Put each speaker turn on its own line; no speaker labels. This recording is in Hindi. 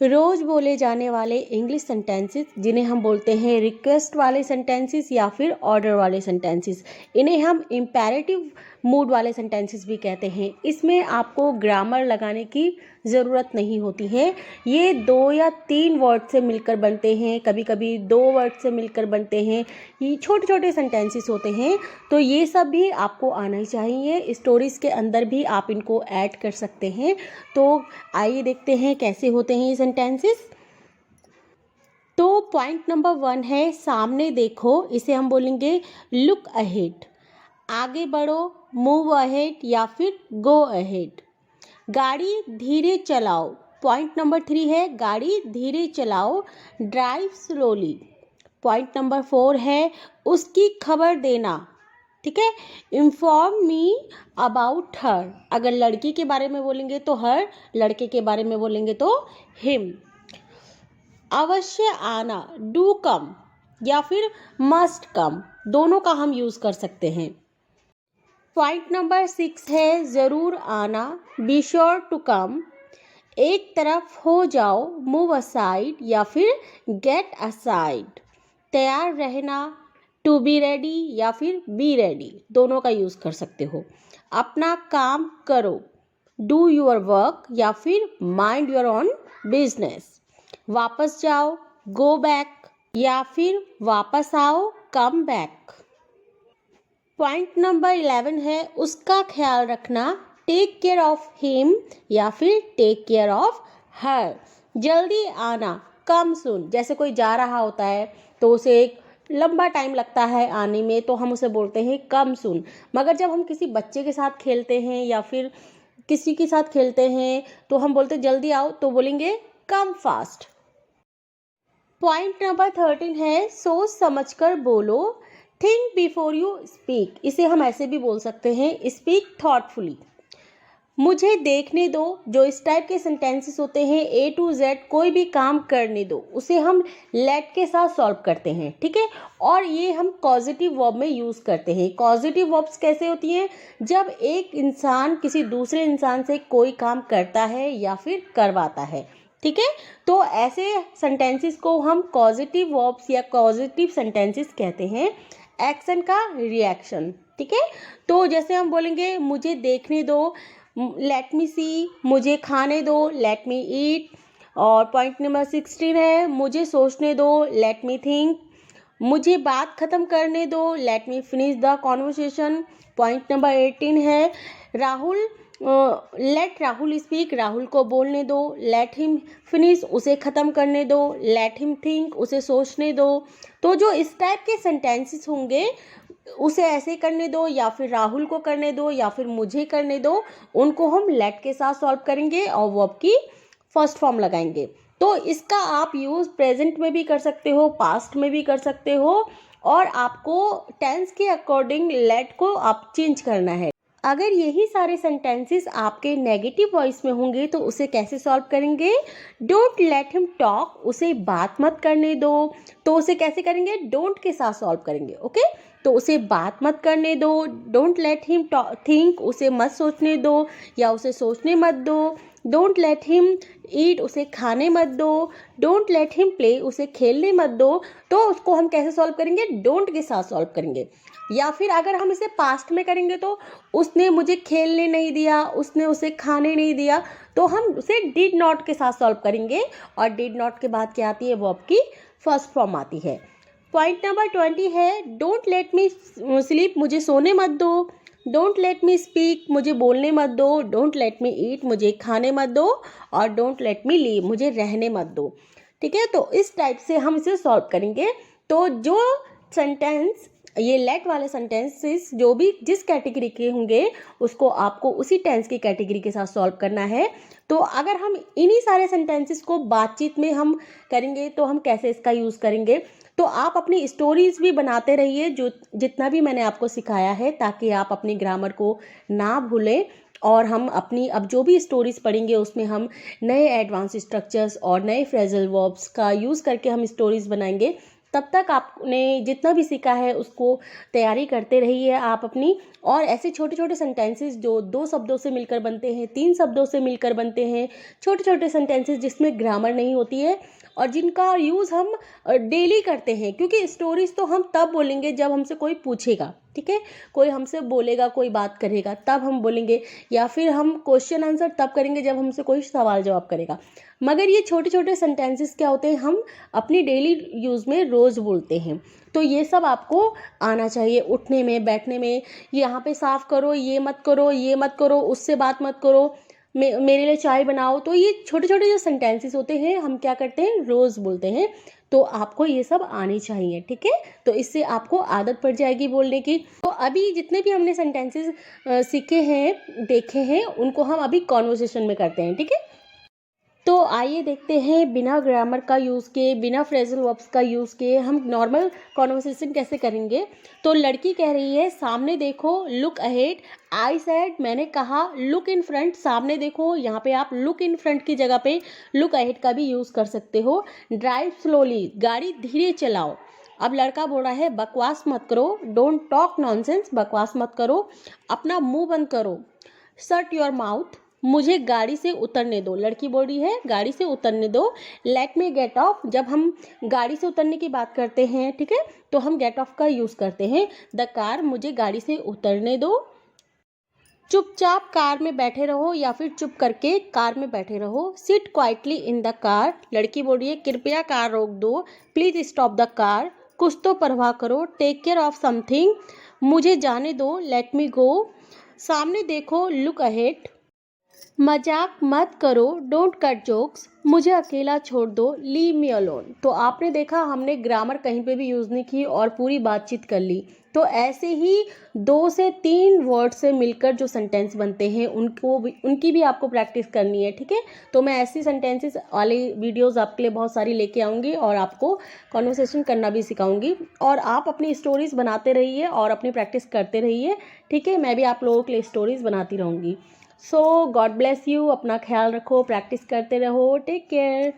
रोज बोले जाने वाले इंग्लिश सेंटेंसेस जिन्हें हम बोलते हैं रिक्वेस्ट वाले सेंटेंसेस या फिर ऑर्डर वाले सेंटेंसेस, इन्हें हम इम्पेरेटिव मूड वाले सेंटेंसेस भी कहते हैं। इसमें आपको ग्रामर लगाने की ज़रूरत नहीं होती है। ये 2 या 3 वर्ड से मिलकर बनते हैं, कभी कभी 2 वर्ड से मिलकर बनते हैं। ये छोटे छोटे सेंटेंसेस होते हैं, तो ये सब भी आपको आना ही चाहिए। स्टोरीज़ के अंदर भी आप इनको ऐड कर सकते हैं। तो आइए देखते हैं कैसे होते हैं ये सेंटेंसेस। तो पॉइंट नंबर 1 है सामने देखो, इसे हम बोलेंगे लुक अहेड। आगे बढ़ो, मूव अहेड या फिर गो अहेड। गाड़ी धीरे चलाओ। पॉइंट नंबर 3 है गाड़ी धीरे चलाओ, ड्राइव स्लोली। पॉइंट नंबर 4 है उसकी खबर देना। ठीक है, इन्फॉर्म मी अबाउट हर। अगर लड़की के बारे में बोलेंगे तो हर, लड़के के बारे में बोलेंगे तो हिम। अवश्य आना, डू कम या फिर मस्ट कम, दोनों का हम यूज़ कर सकते हैं। पॉइंट नंबर 6 है ज़रूर आना, बी श्योर टू कम। एक तरफ हो जाओ, मूव असाइड या फिर गेट असाइड। तैयार रहना, टू बी रेडी या फिर बी रेडी, दोनों का यूज़ कर सकते हो। अपना काम करो, डू योर वर्क या फिर माइंड योर ऑन बिजनेस। वापस जाओ, गो बैक या फिर वापस आओ, कम बैक। पॉइंट नंबर 11 है उसका ख्याल रखना, टेक केयर ऑफ हिम या फिर टेक केयर ऑफ हर। जल्दी आना, कम सुन। जैसे कोई जा रहा होता है तो उसे एक लंबा टाइम लगता है आने में, तो हम उसे बोलते हैं कम सुन। मगर जब हम किसी बच्चे के साथ खेलते हैं या फिर किसी के साथ खेलते हैं तो हम बोलते जल्दी आओ, तो बोलेंगे कम फास्ट। पॉइंट नंबर 13 है सोच समझकर बोलो, थिंक बिफोर यू स्पीक। इसे हम ऐसे भी बोल सकते हैं स्पीक थॉटफुली। मुझे देखने दो, जो इस टाइप के सेंटेंसेस होते हैं A to Z, कोई भी काम करने दो, उसे हम लेट के साथ सॉल्व करते हैं। ठीक है, और ये हम कॉजेटिव वर्ब में यूज़ करते हैं। कॉजेटिव वर्ब्स कैसे होती हैं? जब एक इंसान किसी दूसरे इंसान से कोई काम करता है या फिर करवाता है। ठीक है, तो ऐसे सेंटेंसेस को हम कॉजेटिव वर्ब्स या कॉजेटिव सेंटेंसेस कहते हैं। एक्शन का रिएक्शन। ठीक है, तो जैसे हम बोलेंगे मुझे देखने दो, लेट मी सी, मुझे खाने दो, लेट मी ईट। और पॉइंट नंबर 16 है मुझे सोचने दो, लेट मी थिंक। मुझे बात खत्म करने दो, let me finish the conversation. Point number 18 है राहुल, लेट राहुल स्पीक, राहुल को बोलने दो, लेट हिम फिनिश, उसे ख़त्म करने दो, लेट हिम थिंक, उसे सोचने दो। तो जो इस टाइप के सेंटेंसेस होंगे उसे ऐसे करने दो या फिर राहुल को करने दो या फिर मुझे करने दो, उनको हम लेट के साथ सॉल्व करेंगे और वर्ब की फर्स्ट फॉर्म लगाएंगे। तो इसका आप यूज़ प्रेजेंट में भी कर सकते हो, पास्ट में भी कर सकते हो, और आपको टेंस के अकॉर्डिंग लेट को आप चेंज करना है। अगर यही सारे सेंटेंसेस आपके नेगेटिव वॉइस में होंगे तो उसे कैसे सॉल्व करेंगे? डोंट लेट हिम टॉक, उसे बात मत करने दो, तो उसे कैसे करेंगे? डोंट के साथ सॉल्व करेंगे। ओके, तो उसे बात मत करने दो। डोंट लेट हिम थिंक, उसे मत सोचने दो या उसे सोचने मत दो। डोंट लेट हिम ईट, उसे खाने मत दो। डोंट लेट हिम प्ले, उसे खेलने मत दो। तो उसको हम कैसे सॉल्व करेंगे? डोंट के साथ सॉल्व करेंगे। या फिर अगर हम इसे पास्ट में करेंगे तो उसने मुझे खेलने नहीं दिया, उसने उसे खाने नहीं दिया, तो हम उसे डिड नॉट के साथ सॉल्व करेंगे। और डिड नॉट के बाद क्या आती है? वर्ब की फर्स्ट फॉर्म आती है। पॉइंट नंबर 20 है डोंट लेट मी स्लीप, मुझे सोने मत दो। डोंट लेट मी स्पीक, मुझे बोलने मत दो। डोंट लेट मी ईट, मुझे खाने मत दो। और डोंट लेट मी लीव, मुझे रहने मत दो। ठीक है, तो इस टाइप से हम इसे सॉल्व करेंगे। तो जो सेंटेंस, ये लेट वाले सेंटेंसेस जो भी जिस कैटेगरी के होंगे उसको आपको उसी टेंस की कैटेगरी के साथ सॉल्व करना है। तो अगर हम इन्हीं सारे सेंटेंसेस को बातचीत में हम करेंगे तो हम कैसे इसका यूज़ करेंगे? तो आप अपनी स्टोरीज भी बनाते रहिए, जो जितना भी मैंने आपको सिखाया है, ताकि आप अपनी ग्रामर को ना भूलें। और हम अपनी अब जो भी स्टोरीज पढ़ेंगे उसमें हम नए एडवांस स्ट्रक्चर्स और नए फ्रेजल वर्ब्स का यूज़ करके हम स्टोरीज बनाएंगे, तब तक आपने जितना भी सीखा है उसको तैयारी करते रहिए आप अपनी। और ऐसे छोटे छोटे सेंटेंसेस जो 2 शब्दों से मिलकर बनते हैं, 3 शब्दों से मिलकर बनते हैं, छोटे छोटे सेंटेंसेस जिसमें ग्रामर नहीं होती है और जिनका यूज़ हम डेली करते हैं, क्योंकि स्टोरीज तो हम तब बोलेंगे जब हमसे कोई पूछेगा, ठीक है, कोई हमसे बोलेगा, कोई बात करेगा तब हम बोलेंगे, या फिर हम क्वेश्चन आंसर तब करेंगे जब हमसे कोई सवाल जवाब करेगा। मगर ये छोटे छोटे सेंटेंसेस क्या होते हैं, हम अपनी डेली यूज़ में रोज़ बोलते हैं। तो ये सब आपको आना चाहिए, उठने में, बैठने में, यहाँ पे साफ करो, ये मत करो, ये मत करो, उससे बात मत करो, मेरे लिए चाय बनाओ। तो ये छोटे छोटे जो सेंटेंसेस होते हैं हम क्या करते हैं, रोज़ बोलते हैं। तो आपको ये सब आनी चाहिए, ठीक है। तो इससे आपको आदत पड़ जाएगी बोलने की। तो अभी जितने भी हमने सेंटेंसेस सीखे हैं, देखे हैं, उनको हम अभी कॉन्वर्सेशन में करते हैं, ठीक है। तो आइए देखते हैं बिना ग्रामर का यूज़ किए, बिना फ्रेजल वर्ब्स का यूज़ किए हम नॉर्मल कॉन्वर्सेशन कैसे करेंगे। तो लड़की कह रही है सामने देखो, लुक अहेड। आई सेड, मैंने कहा, लुक इन फ्रंट, सामने देखो। यहाँ पे आप लुक इन फ्रंट की जगह पे लुक अहेड का भी यूज़ कर सकते हो। ड्राइव स्लोली, गाड़ी धीरे चलाओ। अब लड़का बोल रहा है बकवास मत करो, डोंट टॉक नॉनसेंस, बकवास मत करो, अपना मुंह बंद करो, शट योर माउथ, मुझे गाड़ी से उतरने दो। लड़की बोल रही है गाड़ी से उतरने दो। लेट मी गेट ऑफ, जब हम गाड़ी से उतरने की बात करते हैं, ठीक है, तो हम गेट ऑफ का यूज़ करते हैं। द कार, मुझे गाड़ी से उतरने दो। चुपचाप कार में बैठे रहो या फिर चुप करके कार में बैठे रहो। Sit quietly in the car, लड़की बोल रही है कृपया कार रोक दो। प्लीज स्टॉप द कार, कुछ तो परवाह करो। टेक केयर ऑफ समथिंग, मुझे जाने दो। लेट मी गो, सामने देखो, लुक अहेड, मजाक मत करो, डोंट कट जोक्स, मुझे अकेला छोड़ दो, लीव मी अलोन। तो आपने देखा हमने ग्रामर कहीं पे भी यूज़ नहीं की और पूरी बातचीत कर ली। तो ऐसे ही 2 से 3 वर्ड से मिलकर जो सेंटेंस बनते हैं उनकी भी आपको प्रैक्टिस करनी है, ठीक है। तो मैं ऐसी सेंटेंसेस वाली वीडियोस आपके लिए बहुत सारी लेके आऊँगी और आपको कॉन्वर्सेशन करना भी सिखाऊंगी। और आप अपनी स्टोरीज बनाते रहिए और अपनी प्रैक्टिस करते रहिए, ठीक है। मैं भी आप लोगों के लिए स्टोरीज बनाती रहूँगी। सो गॉड ब्लेस यू, अपना ख्याल रखो, प्रैक्टिस करते रहो, टेक केयर।